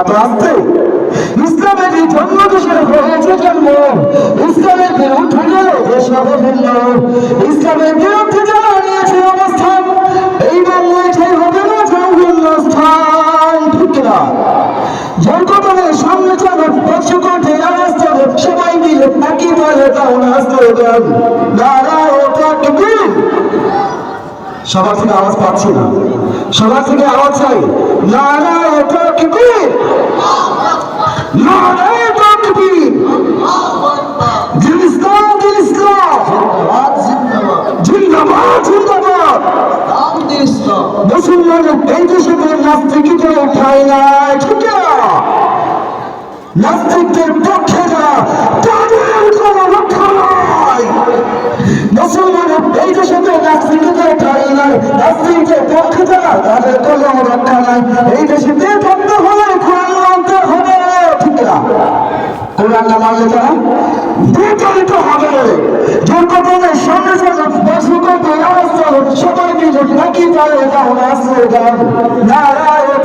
এত আসতে ইসলামের এই জন্ম দেশের হয়েছে জন্ম, ইসলামের বিরুদ্ধে গেলে দেশ হবে ভিন্ন। ইসলামের বিরুদ্ধে যারা নিয়েছে অবস্থান, এই বাংলায় হবে না জঙ্গল স্থান। ঠিক না? জনগণের সামনে চলো, দর্শক আওয়াজ চলো, সবাই মিলে একই বলে দাও না স্লোগান, নারায়ে তাকবীর। সবার থেকে আওয়াজ পাচ্ছি না, সবার থেকে আওয়াজ চাই, নারায়ে তাকবীর, নারায়ে তাকবীর। দিন ইসলাম, দিন ইসলাম, জিন্দাবাদ জিন্দাবাদ। মুসলমানের এই দেশে নাস্তিকদের ঠাঁই নাই। ঠিক না? নাস্তিকদের পক্ষে যারা, তাদের কোনো রক্ষা নাই। মুসলমানের এই দেশে নাস্তিকদের ঠাঁই নাই, নাস্তিকদের পক্ষে যারা, তাদের কোনো রক্ষা নাই। এই দেশে থাকতে হলে কোরআন মানতে হবে। ঠিক না? কোরআন না মানলে তারা বিতাড়িত হবে। জনগণের সামনে চলো, দর্শকদের আওয়াজ চলো, সবাই মিলে একই তালে দাও না স্লোগান, নারায়ে